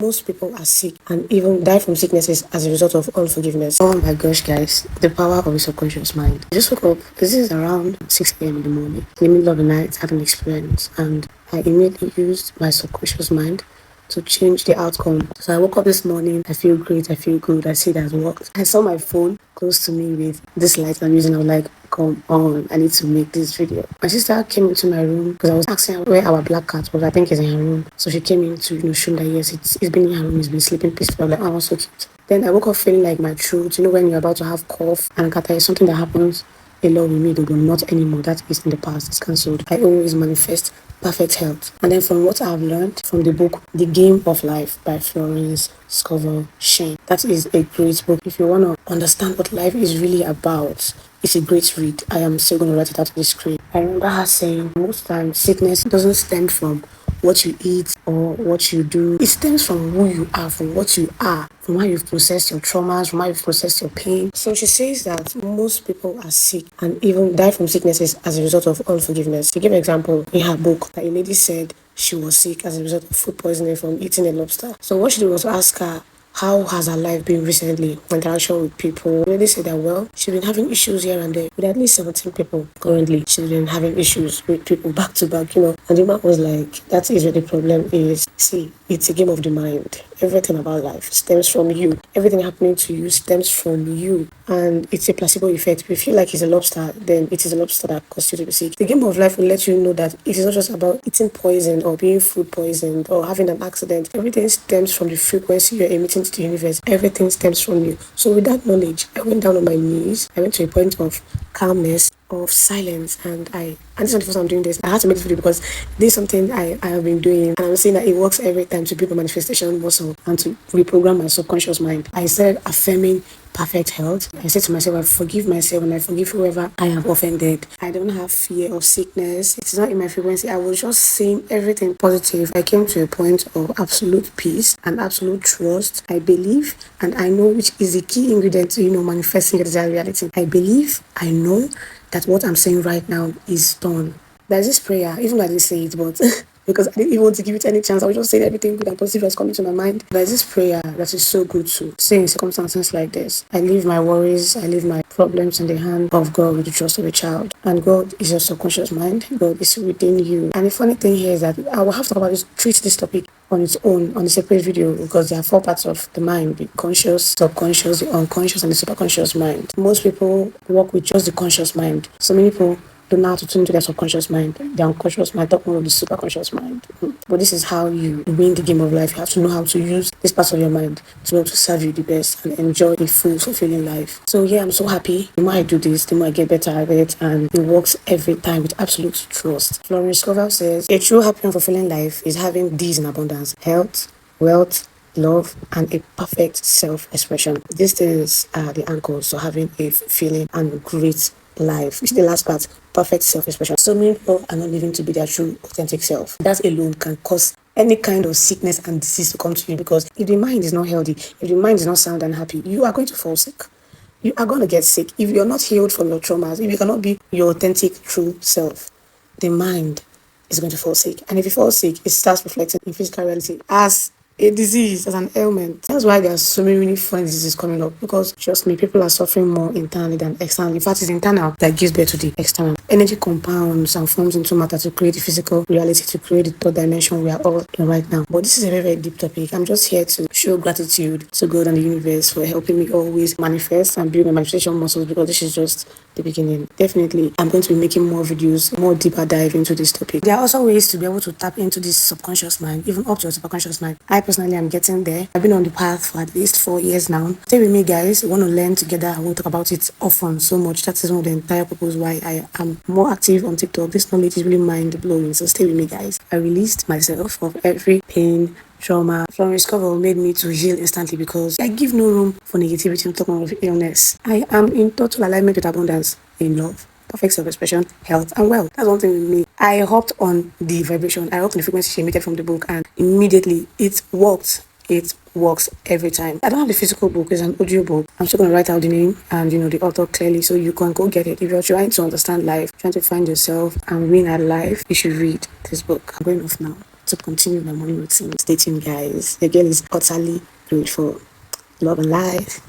Most people are sick and even die from sicknesses as a result of unforgiveness. Oh my gosh, guys, the power of the subconscious mind. I just woke up. This is around 6 a.m. in the morning. In the middle of the night, I had an experience and I immediately used my subconscious mind to change the outcome. So I woke up this morning, I feel great, I feel good, I see it has worked. I saw my phone close to me with this light I'm using. I was like, come on, I need to make this video. My sister came into my room because I was asking her where our black cat was. I think it's in her room. So she came in to, show that yes, it's been in her room, it's been sleeping peacefully. I was like, oh, so cute. Then I woke up feeling like my throat, when you're about to have cough and kata is something that happens a lot with me, though not anymore. That is in the past, it's cancelled. I always manifest perfect health. And then from what I've learned from the book The Game of Life by Florence, scovel, shinn. That is a great book. If you want to understand what life is really about, it's a great read. I am still going to write it out on the screen. I remember her saying most times sickness doesn't stem from what you eat or what you do. It stems from who you are, from what you are, from how you've processed your traumas, from how you've processed your pain. So she says that most people are sick and even die from sicknesses as a result of unforgiveness. To give an example, in her book, that a lady said she was sick as a result of food poisoning from eating a lobster. So what she did was ask her, how has her life been recently? Interaction with people. The lady said that, well, she's been having issues here and there with at least 17 people currently. She's been having issues with people back to back, And the man was like, that is where the problem is. See, it's a game of the mind. Everything about life stems from you. Everything happening to you stems from you. And it's a placebo effect. If you feel like it's a lobster, then it is a lobster that caused you to be sick. The game of life will let you know that it is not just about eating poison or being food poisoned or having an accident. Everything stems from the frequency you're emitting to the universe. Everything stems from you. So with that knowledge, I went down on my knees. I went to a point of calmness, of silence, and this is not the first time I'm doing this. I had to make this video because this is something I have been doing, and I'm saying that it works every time to build my manifestation muscle and to reprogram my subconscious mind. I started affirming perfect health. I said to myself, I forgive myself and I forgive whoever I have offended. I don't have fear of sickness. It's not in my frequency. I was just saying everything positive. I came to a point of absolute peace and absolute trust. I believe and I know, which is the key ingredient to manifesting your desired reality. I believe, I know that what I'm saying right now is done. There's this prayer, even though I didn't say it, but because I didn't even want to give it any chance, I was just saying everything good and positive that's coming to my mind. There's this prayer that is so good to say in circumstances like this. I leave my worries, I leave my problems in the hand of God with the trust of a child. And God is your subconscious mind. God is within you. And the funny thing here is that I will have to talk about this, treat this topic on its own, on a separate video, because there are 4 parts of the mind: the conscious, subconscious, the unconscious, and the superconscious mind. Most people work with just the conscious mind. So many people don't know how to tune into their subconscious mind, their unconscious mind, talk more of the superconscious mind. But this is how you win the game of life. You have to know how to use this part of your mind to be able to serve you the best and enjoy a full, fulfilling life. So yeah, I'm so happy. The more I do this, the more I get better at it, and it works every time with absolute trust. Florence scovel says, a true happy and fulfilling life is having these in abundance: health, wealth, love, and a perfect self-expression. These things are the anchors to having a fulfilling and great life. Which is the last part: perfect self-expression. So many people are not living to be their true authentic self. That alone can cause any kind of sickness and disease to come to you, because if the mind is not healthy, if the mind is not sound and happy, you are going to fall sick. You are going to get sick. If you're not healed from your traumas, if you cannot be your authentic true self, the mind is going to fall sick. And if you fall sick, it starts reflecting in physical reality as a disease, as an ailment. That's why there are so many funny diseases coming up, because trust me, people are suffering more internally than externally. In fact, it's internal that gives birth to the external. Energy compounds and forms into matter to create the physical reality, to create the third dimension we are all in right now. But this is a very, very deep topic. I'm just here to show gratitude to God and the universe for helping me always manifest and build my manifestation muscles, because this is just the beginning. Definitely, I'm going to be making more videos, more deeper dive into this topic. There are also ways to be able to tap into this subconscious mind, even up to your subconscious mind. I personally am getting there. I've been on the path for at least 4 years now. Stay with me, guys. We want to learn together. I won't talk about it often so much. That is one of the entire purpose why I am more active on TikTok. This knowledge is really mind-blowing. So stay with me, guys. I released myself of every pain, trauma. Florence scovel made me to heal instantly, because I give no room for negativity and talking of illness. I am in total alignment with abundance, in love, perfect self-expression, health, and wealth. That's one thing with me. I hopped on the vibration. I hopped on the frequency she emitted from the book, and immediately it worked. It works every time. I don't have the physical book. It's an audio book. I'm still going to write out the name and the author clearly, so you can go get it. If you're trying to understand life, trying to find yourself and win at life, you should read this book. I'm going off now. to continue my morning routine. Stay tuned, guys. The girl is utterly grateful. Love and light.